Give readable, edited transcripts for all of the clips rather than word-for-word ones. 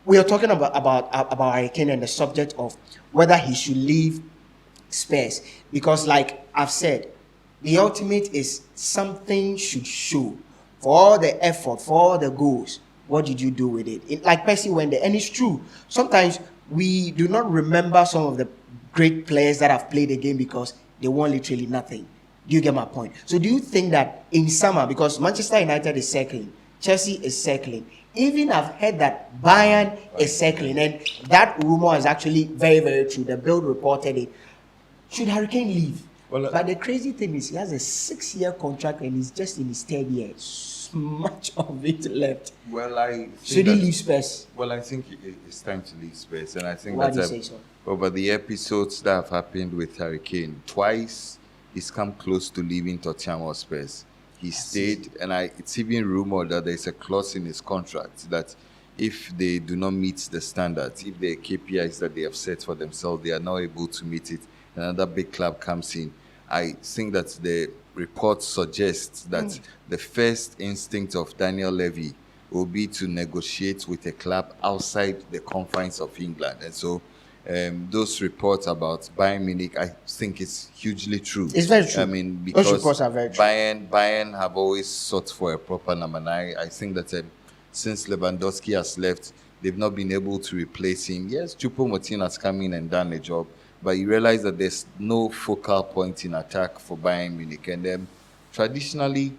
we are talking about Harry Kane and the subject of whether he should leave Spurs, because like I've said, the ultimate is something should show for all the effort, for all the goals. What did you do with it? Like Percy went there, and it's true. Sometimes we do not remember some of the great players that have played the game because they won literally nothing. Do you get my point? So do you think that in summer, because Manchester United is circling, Chelsea is circling, even I've heard that Bayern is circling, and that rumor is actually very, very true. The Bild reported it. Should Harry Kane leave? Well, but the crazy thing is he has a 6-year contract and he's just in his third year. Much of it left. Well, should he leave Spurs? Well, I think it's time to leave Spurs, and I think Why do you say so? Over the episodes that have happened with Harry Kane, twice he's come close to leaving Tottenham or Spurs. He stayed, and it's even rumored that there's a clause in his contract that if they do not meet the standards, if the KPIs that they have set for themselves, they are not able to meet it, another big club comes in. I think that the report suggests that the first instinct of Daniel Levy will be to negotiate with a club outside the confines of England. And so those reports about Bayern Munich, I think it's hugely true. It's very true. I mean, because those reports are very true. Bayern have always sought for a proper number 9. I think that since Lewandowski has left, they've not been able to replace him. Yes, Choupo-Moting has come in and done the job, but you realize that there's no focal point in attack for Bayern Munich. And traditionally,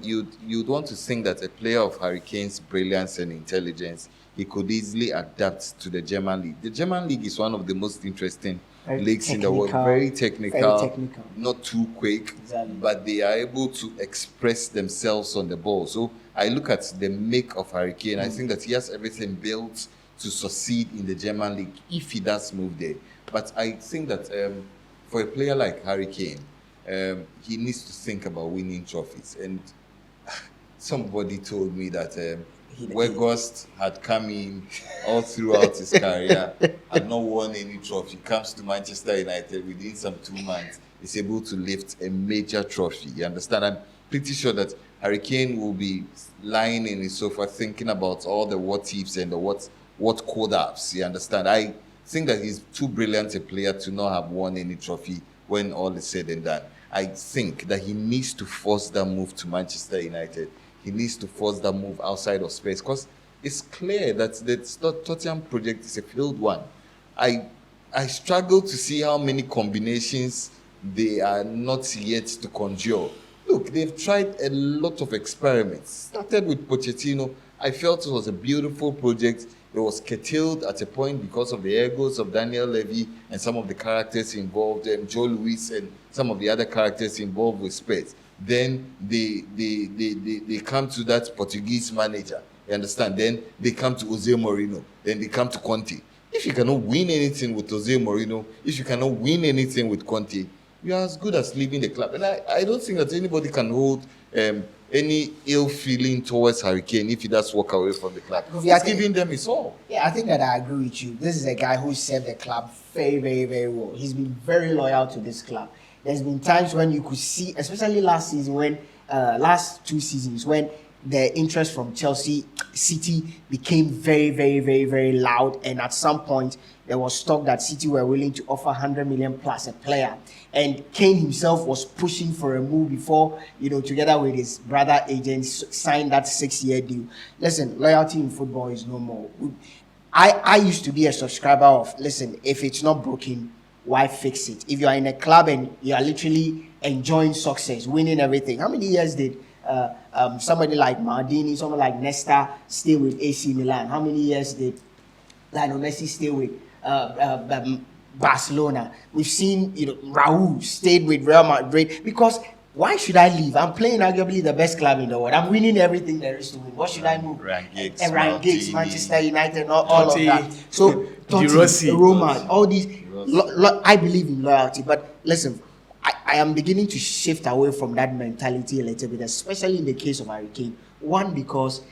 you'd want to think that a player of Harry Kane's brilliance and intelligence, he could easily adapt to the German league. The German league is one of the most interesting leagues in the world. Very technical, not too quick, but they are able to express themselves on the ball. So I look at the make of Harry Kane. I think that he has everything built to succeed in the German league if he does move there. But I think that for a player like Harry Kane, he needs to think about winning trophies. And somebody told me that Weghorst had come in all throughout his career, had not won any trophy. Comes to Manchester United within some 2 months, is able to lift a major trophy. You understand? I'm pretty sure that Harry Kane will be lying in his sofa thinking about all the what ifs and the what could haves. You understand? I think that he's too brilliant a player to not have won any trophy when all is said and done. I think that he needs to force that move to Manchester United. He needs to force that move outside of Spurs, because it's clear that the Tottenham project is a failed one. I struggle to see how many combinations they are not yet to conjure. Look, they've tried a lot of experiments. Started with Pochettino. I felt it was a beautiful project. It was curtailed at a point because of the egos of Daniel Levy and some of the characters involved, Joe Louis and some of the other characters involved with Spurs. Then they come to that Portuguese manager, you understand? Then they come to Jose Mourinho. Then they come to Conte. If you cannot win anything with Jose Mourinho, if you cannot win anything with Conte, you are as good as leaving the club. And I don't think that anybody can hold any ill feeling towards Harry Kane if he does walk away from the club. He's giving them his all. Yeah, I think that I agree with you. This is a guy who served the club very, very, very well. He's been very loyal to this club. There's been times when you could see, especially last season, when last 2 seasons, when the interest from Chelsea City became very, very, very, very loud, and at some point there was talk that City were willing to offer 100 million plus a player, and Kane himself was pushing for a move before, together with his brother agents, signed that 6-year deal. Listen, loyalty in football is no more. I used to be a subscriber of, listen, if it's not broken, why fix it? If you are in a club and you are literally enjoying success, winning everything, how many years did somebody like Maldini, someone like Nesta stay with AC Milan? How many years did Lionel Messi stay with Barcelona? We've seen, Raul stayed with Real Madrid. Because why should I leave? I'm playing arguably the best club in the world. I'm winning everything there is to win. What should I move? Ryan Giggs, Manchester United, all of that. So, Totti, Roma, all these. I believe in loyalty, but listen, I am beginning to shift away from that mentality a little bit, especially in the case of Harry Kane. One, because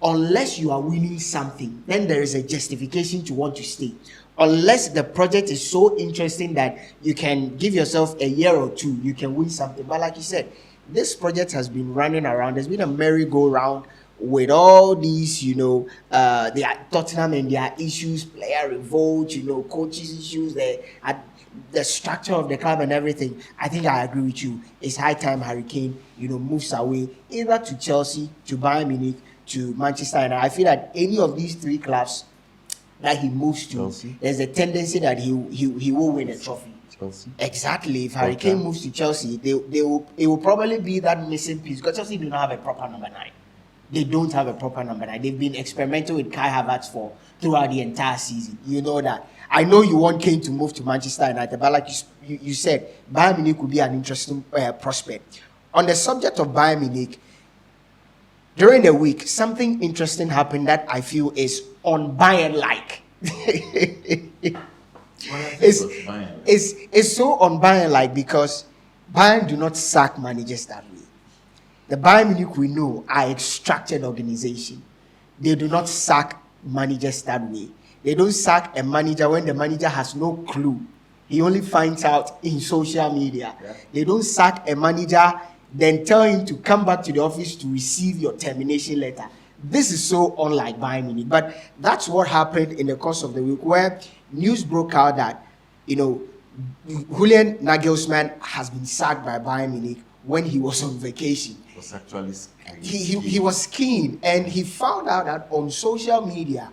unless you are winning something, then there is a justification to want to stay. Unless the project is so interesting that you can give yourself a year or two, you can win something. But like you said, this project has been running around. There's been a merry-go-round with all these, their Tottenham and their issues, player revolt, coaches issues, the structure of the club and everything, I think I agree with you. It's high time Harry Kane, moves away either to Chelsea, to Bayern Munich, to Manchester United. I feel that any of these three clubs that he moves to, Chelsea, there's a tendency that he will win a trophy. Chelsea. Exactly. If Harry Kane moves to Chelsea, it will probably be that missing piece, because Chelsea do not have a proper number 9. They don't have a proper number 9. They've been experimenting with Kai Havertz throughout the entire season. You know that. I know you want Kane to move to Manchester United, but like you said, Bayern Munich could be an interesting prospect. On the subject of Bayern Munich, during the week, something interesting happened that I feel is on Bayern-like. It's so on Bayern-like because Bayern do not sack managers that way. The Bayern Munich we know are extracted organization. They do not sack managers that way. They don't sack a manager when the manager has no clue. He only finds out in social media. Yeah. They don't sack a manager, then tell him to come back to the office to receive your termination letter. This is so unlike Bayern Munich. But that's what happened in the course of the week, where news broke out that, Julian Nagelsmann has been sacked by Bayern Munich when he was on vacation. Was actually he was skiing, and he found out that on social media.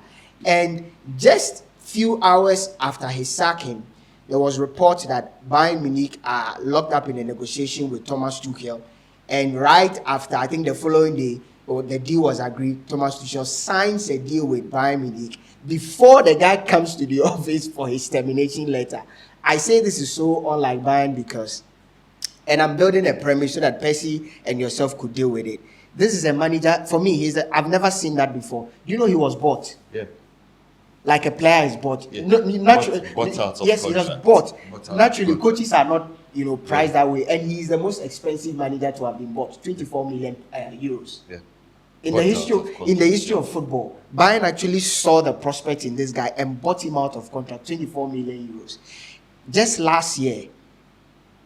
And just few hours after his sacking, there was reports that Bayern Munich are locked up in a negotiation with Thomas Tuchel. And right after, I think the following day, the deal was agreed, Thomas Tuchel signs a deal with Bayern Munich before the guy comes to the office for his termination letter. I say this is so unlike Bayern because, and I'm building a premise so that Percy and yourself could deal with it. This is a manager, for me, I've never seen that before. He was bought. Yeah. Like a player is bought. Yeah. Bought out of yes, he was bought. Naturally, coaches are not, priced that way. And he is the most expensive manager to have been bought, 24 million euros. Yeah. In the history of football, Bayern actually saw the prospect in this guy and bought him out of contract, 24 million euros. Just last year,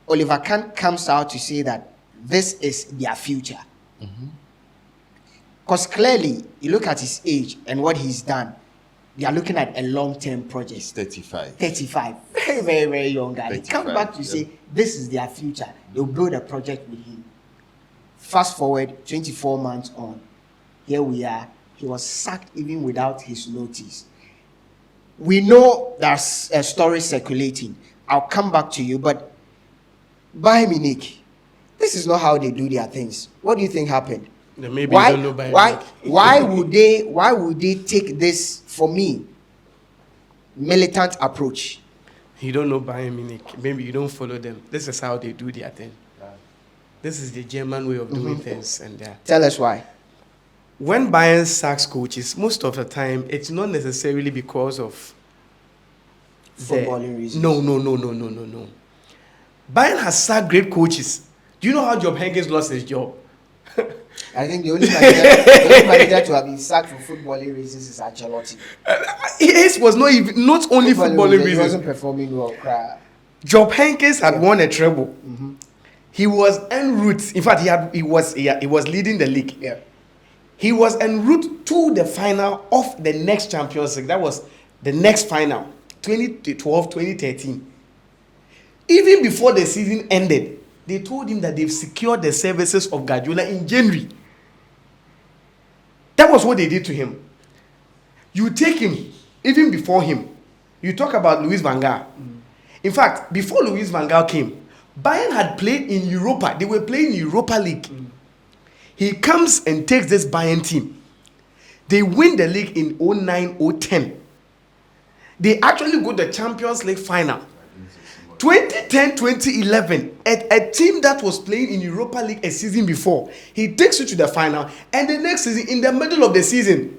Oliver Kahn comes out to say that this is their future. Because clearly, you look at his age and what he's done, they are looking at a long-term project. He's 35. 35. Very, very, very young guy. They come back to say this is their future. They'll build a project with him. Fast forward 24 months on. Here we are. He was sacked even without his notice. We know there's a story circulating. I'll come back to you, but Bayern Munich, this is not how they do their things. What do you think happened? Maybe you don't know Bayern Munich. Why would they take this, for me, militant approach? You don't know Bayern Munich. Maybe you don't follow them. This is how they do their thing. This is the German way of doing things. And tell us why. When Bayern sacks coaches, most of the time, it's not necessarily because of footballing reasons. No. Bayern has sacked great coaches. Do you know how Job Heynckes lost his job? I think the only manager to have been sacked for footballing reasons is Ancelotti. His was not only footballing reasons. He wasn't performing well. Job Heynckes had won a treble. He was en route. In fact, he was leading the league. Yeah. He was en route to the final of the next Champions League. That was the next final, 2012, 2013. Even before the season ended, they told him that they've secured the services of Guardiola in January. That was what they did to him. You take him, even before him, you talk about Louis van Gaal. In fact, before Louis van Gaal came, Bayern had played in Europa. They were playing in Europa League. He comes and takes this Bayern team. They win the league in 09-010. They actually go to the Champions League final. 2010-2011, a team that was playing in Europa League a season before, he takes you to the final, and the next season, in the middle of the season,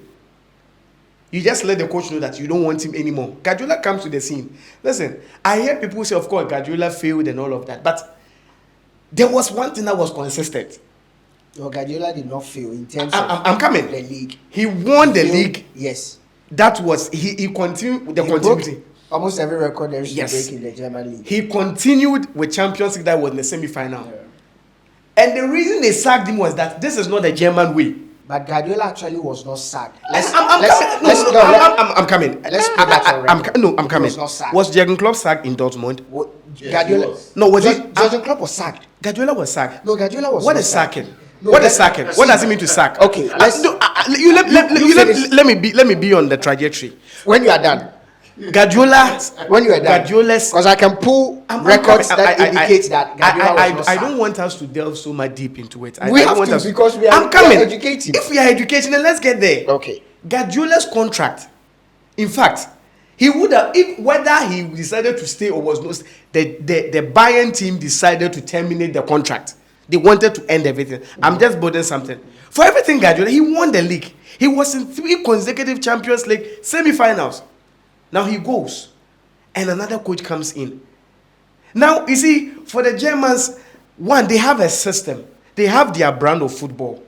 you just let the coach know that you don't want him anymore. Guardiola comes to the scene. Listen, I hear people say, of course, Guardiola failed and all of that, but there was one thing that was consistent. No, Guardiola did not fail in terms I'm coming. The league. He won the league. Yes. That was, he continued with the continuity. Almost every record there is to break in the German league. He continued with Champions League that was in the semi-final. Yeah. And the reason they sacked him was that this is not the German way. But Guardiola actually was not sacked. I'm coming. Let's put that on record. I'm coming. He was not sacked. Was Jurgen Klopp sacked in Dortmund? Guardiola. No, was it? Jurgen Klopp was sacked. Guardiola was sacked. No, Guardiola was. What not is sacked. sacking? No, What is sacking? What does it mean to sack? Okay, let's. Let me be on the trajectory. When you are done. Guardiola. When you are done. Guardiola's. Because I can pull records that indicate that Guardiola was not I sacked. don't want us to delve so much deep into it. We have to because we are educating. If we are educating, then let's get there. Okay. Guardiola's contract. In fact, he would have, if whether he decided to stay or was not, the Bayern team decided to terminate the contract. They wanted to end everything. I'm just building something. For everything Guardiola, he won the league. He was in 3 consecutive Champions League semi-finals. Now he goes, and another coach comes in. Now, you see, for the Germans, one, they have a system. They have their brand of football.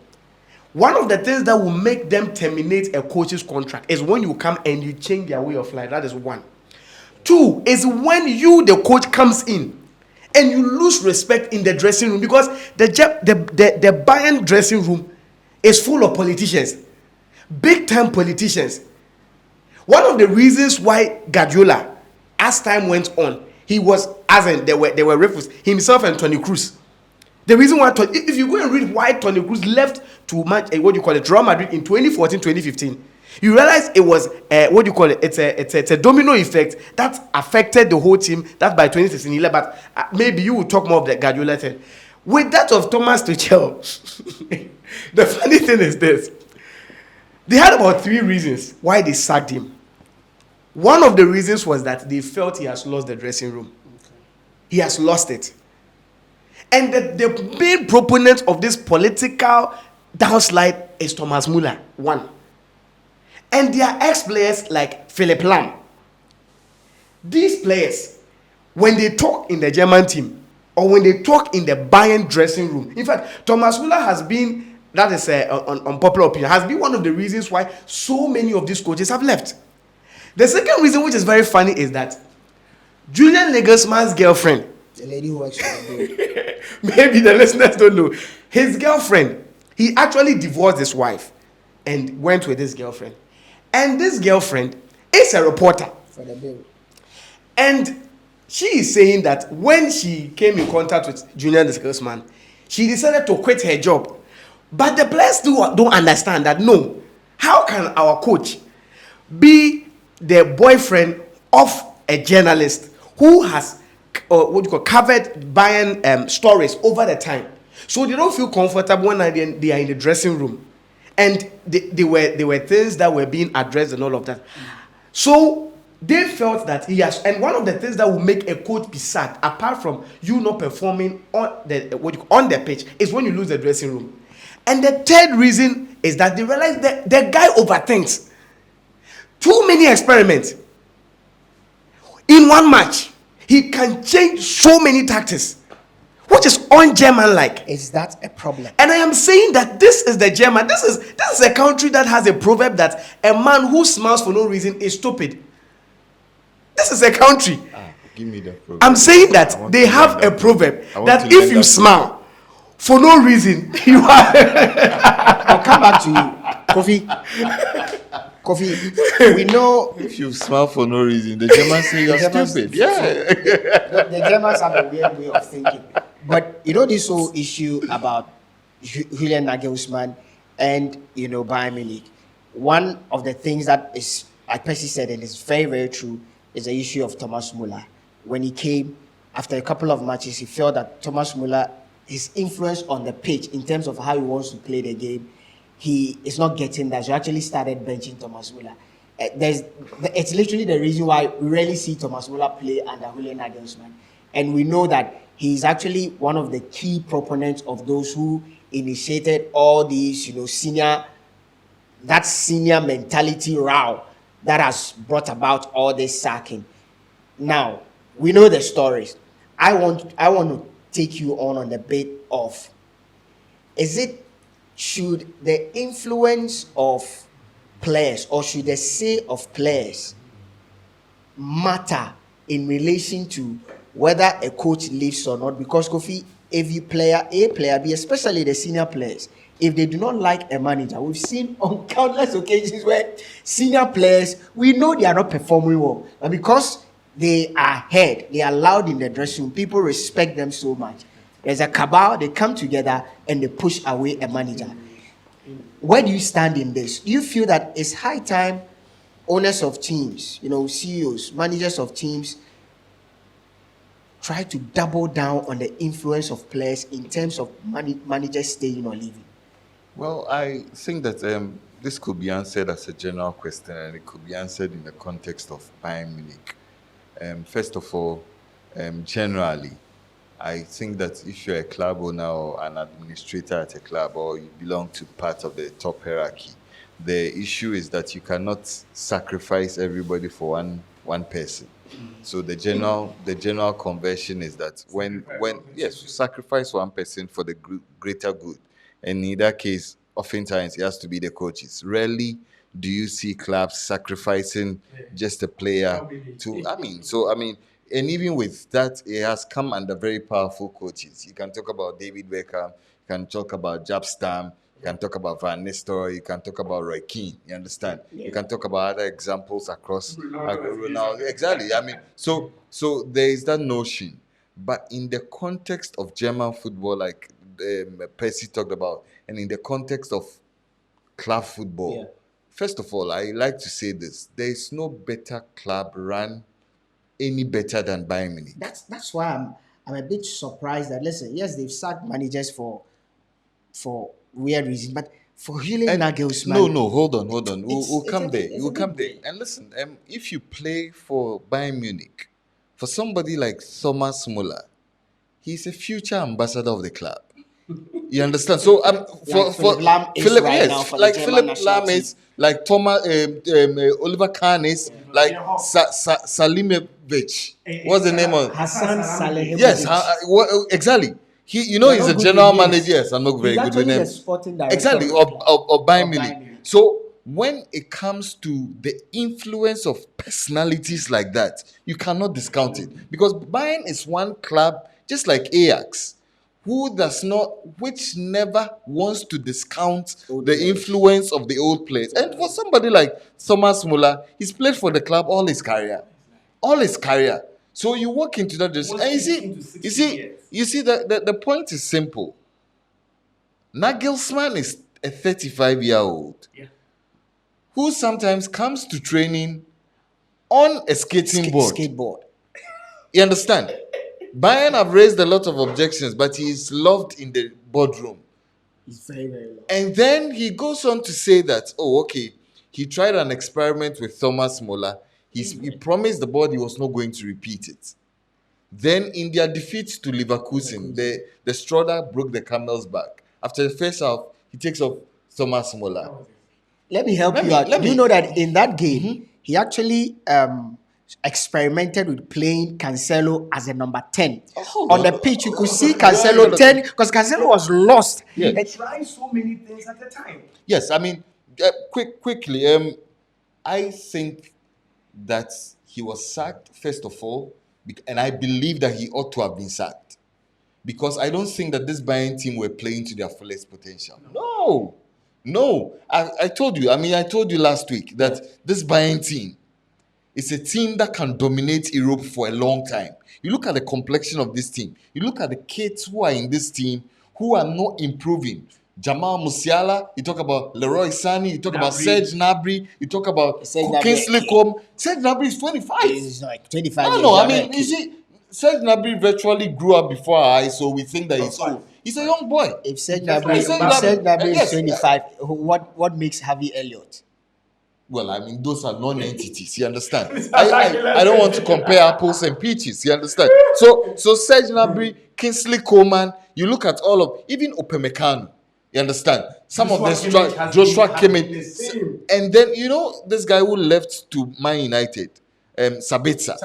One of the things that will make them terminate a coach's contract is when you come and you change their way of life. That is one. 2 is when you, the coach, comes in and you lose respect in the dressing room, because the Bayern dressing room is full of politicians, big-time politicians. One of the reasons why Guardiola, as time went on, he was, as in there were rivals, himself and Toni Kroos. The reason why, if you go and read why Toni Kroos left to Real Madrid in 2014-2015, you realize it was it's a domino effect that affected the whole team. That by 2016-11, but maybe you will talk more of the Guardiola thing. With that of Thomas Tuchel, the funny thing is this: they had about 3 reasons why they sacked him. One of the reasons was that they felt he has lost the dressing room. He has lost it. And the main proponent of this political downslide is Thomas Müller, one. And their ex-players like Philipp Lahm. These players, when they talk in the German team, or when they talk in the Bayern dressing room, in fact, Thomas Müller has been, that is unpopular opinion, has been one of the reasons why so many of these coaches have left. The second reason, which is very funny, is that Julian Nagelsmann's girlfriend, the lady who works for the maybe the listeners don't know, his girlfriend, he actually divorced his wife and went with his girlfriend. And this girlfriend is a reporter for the bill. And she is saying that when she came in contact with Julian Nagelsmann, she decided to quit her job. But the players don't understand that, no, how can our coach be the boyfriend of a journalist who has covered Bayern stories over the time? So they don't feel comfortable when they are in the dressing room, and they were things that were being addressed and all of that. So they felt that he has, and one of the things that will make a coach be sacked, apart from you not performing on the pitch, is when you lose the dressing room. And the third reason is that they realize that the guy overthinks. Too many experiments. In one match, he can change so many tactics, which is un-German-like. Is that a problem? And I am saying that this is the German. This is a country that has a proverb that a man who smiles for no reason is stupid. This is a country. Give me that proverb. I'm saying that they have a proverb that if you smile for no reason, you are. I'll come back to you, Kofi, we know if you smile for no reason, the Germans say you're stupid. Yeah. The Germans have a weird way of thinking. But you know this whole issue about Julian Nagelsmann and Bayern Munich. One of the things that is, like Percy said, and is very, very true, is the issue of Thomas Müller. When he came, after a couple of matches, he felt that Thomas Müller, his influence on the pitch in terms of how he wants to play the game, he is not getting that. So he actually started benching Thomas Müller. It's literally the reason why we rarely see Thomas Müller play under Julian Nagelsmann. And we know that he's actually one of the key proponents of those who initiated all these, senior mentality row that has brought about all this sacking. Now, we know the stories. I want to take you on the bit of, should the influence of players, or should the say of players, matter in relation to whether a coach leaves or not? Because Kofi, every player, A, player B, especially the senior players, if they do not like a manager, we've seen on countless occasions where senior players, we know they are not performing well, but because they are heard, they are loud in the dressing room, people respect them so much. There's a cabal, they come together and they push away a manager. Where do you stand in this? Do you feel that it's high time owners of teams, CEOs, managers of teams, try to double down on the influence of players in terms of managers staying or leaving? Well, I think that this could be answered as a general question, and it could be answered in the context of Bayern Munich. First of all, generally, I think that if you're a club owner or an administrator at a club, or you belong to part of the top hierarchy, the issue is that you cannot sacrifice everybody for one person. So the general conversion is that when yes, you sacrifice one person for the greater good, and in that case, oftentimes it has to be the coaches. Rarely do you see clubs sacrificing just a player to. And even with that, it has come under very powerful coaches. You can talk about David Beckham, you can talk about Jab Stam, you can talk about Van Nistelrooy, you can talk about Roy Keane. You understand? You can talk about other examples across Ronaldo. Exactly. So there is that notion, but in the context of German football, like Percy talked about, and in the context of club football, Yeah. first of all, I like to say this: there is no better club run any better than Bayern Munich. That's why I'm a bit surprised that, listen, yes, they've sacked managers for weird reasons, but for Julian Nagelsmann, No, hold on. We'll it's come a there. bit- it's a We'll come bit there. And listen, if you play for Bayern Munich, for somebody like Thomas Muller, he's a future ambassador of the club. You understand? So for Philip Lahm is Philip, right yes, now for the like German Philip national Lahm team. is, like Thomas, Oliver Kahn is, like Salimovic. What's the name of? Hassan Salihamidzic. Yes, exactly. He's You're a not good general with names. manager. Yes, I'm not very He's good with actually the names. sporting director Exactly, of the club. of Bayern Of Munich. Bayern Munich. So when it comes to the influence of personalities like that, you cannot discount it, because Bayern is one club, just like Ajax, which never wants to discount the influence of the old players. And for somebody like Thomas Muller, he's played for the club all his career. So you walk into that dressing, and you see that the point is simple. Nagelsmann is a 35-year-old who sometimes comes to training on a skating board. Skateboard. You understand? Bayern have raised a lot of objections, but he is loved in the boardroom. He's very, very low. And then he goes on to say that, he tried an experiment with Thomas Muller. He promised the board he was not going to repeat it. Then in their defeat to Leverkusen, the straw that broke the camel's back. After the first half, he takes off Thomas Muller. Let me help you out. Do you know that in that game, he actually experimented with playing Cancelo as a number 10. On the pitch, you could see Cancelo 10, because Cancelo was lost. Yeah. He tried so many things at the time. Yes, quickly, I think that he was sacked, first of all, and I believe that he ought to have been sacked, because I don't think that this Bayern team were playing to their fullest potential. No. I told you last week that this Bayern team is a team that can dominate Europe for a long time. You look at the complexion of this team. You look at the kids who are in this team who are not improving. Jamal Musiala, you talk about Leroy Sané, you talk about Serge Gnabry, you talk about Kingsley Coman. Serge Gnabry is 25. He's like 25 You see, Serge Gnabry virtually grew up before our eyes, so we think that he's old. He's a young boy. If Serge Gnabry is 25, what makes Harvey Elliott? Well, those are non-entities. You understand? I don't want to compare apples and peaches. You understand? So Serge Gnabry, Kingsley Coman. You look at all of, even Upamecano. You understand? Some of them, Joshua Kimmich, and then this guy who left to Man United, Sabitzer.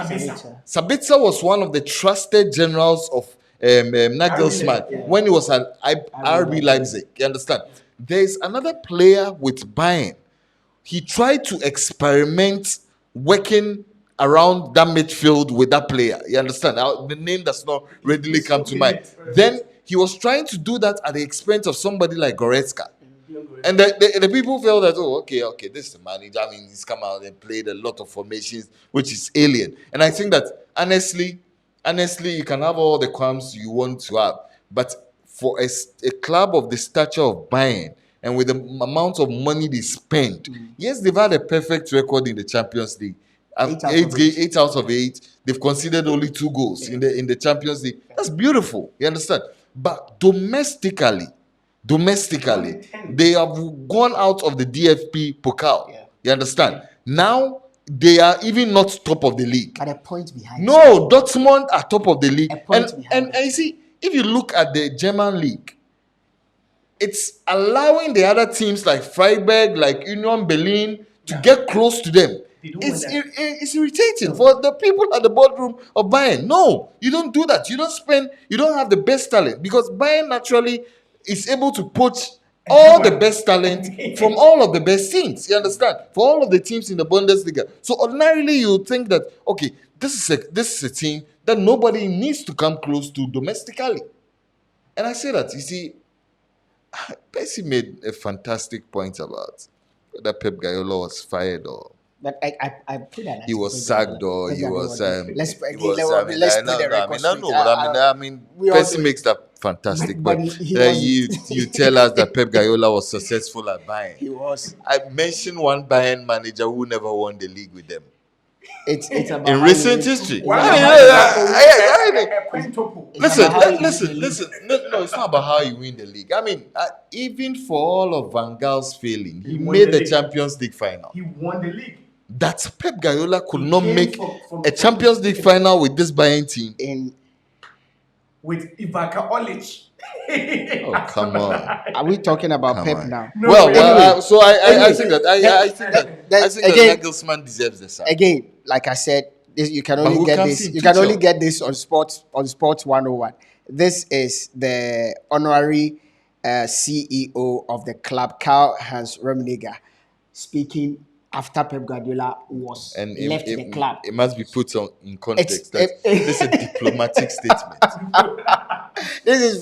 Sabitzer was one of the trusted generals of Nagelsmann when he was at RB Leipzig. You understand? There's another player with Bayern. He tried to experiment working around that midfield with that player. You understand? The name does not readily come to mind. Then he was trying to do that at the expense of somebody like Goretzka. And the people felt that, oh, okay, this is the manager. I mean, he's come out and played a lot of formations, which is alien. And I think that, honestly, you can have all the qualms you want to have. But for a club of the stature of Bayern, and with the amount of money they spend, yes, they've had a perfect record in the Champions League. 8 out of 8. They've conceded only 2 goals in the Champions League. That's beautiful. You understand? But domestically, they have gone out of the DFP Pokal. Yeah. You understand? Now they are even not top of the league. At a point behind. No, Dortmund are top of the league. A point behind. And you see, if you look at the German league, it's allowing the other teams like Freiburg, like Union Berlin to get close to them. It's irritating for the people at the boardroom of Bayern. No, you don't do that. You don't have the best talent, because Bayern naturally is able to poach all the best talent from all of the best teams. You understand? For all of the teams in the Bundesliga. So ordinarily you think that, okay, this is a team that nobody needs to come close to domestically. And I say that, you see, Percy made a fantastic point about whether Pep Guardiola was fired or But I put that. he was sagged or he was. Let's put the record straight. Percy makes that fantastic. But you tell us that Pep Guardiola was successful at Bayern. He was. I mentioned one Bayern manager who never won the league with them. It's about In recent history. Listen. No, it's not about how you win the league. I mean, even for all of Van Gaal's failing, he made the Champions League final. He won the league. That Pep Guardiola could not make a Champions League final with this Bayern team. With Ivaka Olic. Oh, come on. Are we talking about Come Pep on. now? No, Well, anyway. so I think that I think that again, Nagelsmann deserves the sack. Again, like I said, you can only who get comes this. in? You can Tuchel. only get this on Sports 101. This is the honorary CEO of the club, Karl-Heinz Rummenigge, speaking after Pep Guardiola was left the club. It must be put in context It's- that this is a diplomatic statement. This is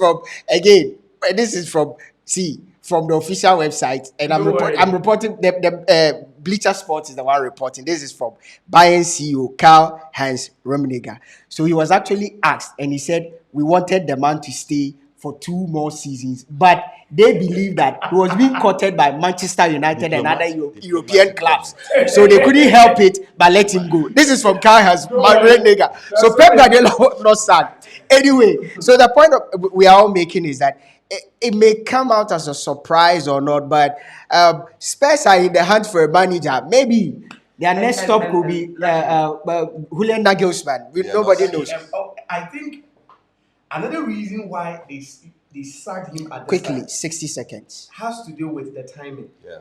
from the official website, and I'm reporting the Bleacher Sports is the one reporting. This is from Bayern CEO Karl-Heinz Rummenigge. So he was actually asked, and he said, we wanted the man to stay for 2 more seasons, but they believe that he was being courted by Manchester United and other European clubs, so they couldn't help it but let him go. This is from Karl-Heinz Rummenigge. So Pep Guardiola was not sad. Anyway, so the point we are all making is that it may come out as a surprise or not, but Spurs are in the hunt for a manager. Maybe their next stop could be Julian Nagelsmann. Nobody knows. I think another reason why they sacked him at Quickly, the start 60 seconds. has to do with the timing. Yeah.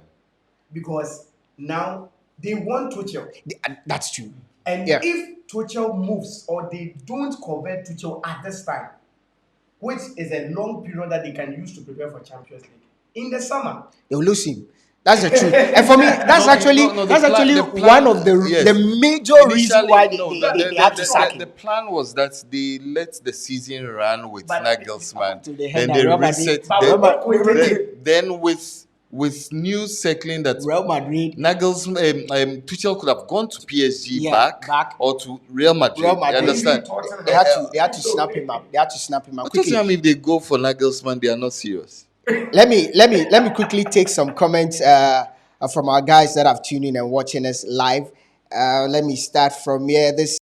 Because now they want Tuchel. That's true. And Yeah. if Tuchel moves or they don't convert Tuchel at this time, which is a long period that they can use to prepare for Champions League, in the summer, They'll lose him. That's the truth. And for me, that's actually one of the major reasons why they have to sack him. The plan was that they let the season run with But- Nagelsmann, So they then had they Real reset. Madrid- Then with news circling that Real Madrid. Nagelsmann, Tuchel could have gone to PSG Yeah, back or to Real Madrid. Real Madrid. You understand? They had to snap him up. What quickly. does if they go for Nagelsmann, they are not serious? Let me quickly take some comments from our guys that have tuned in and watching us live. Let me start from here. This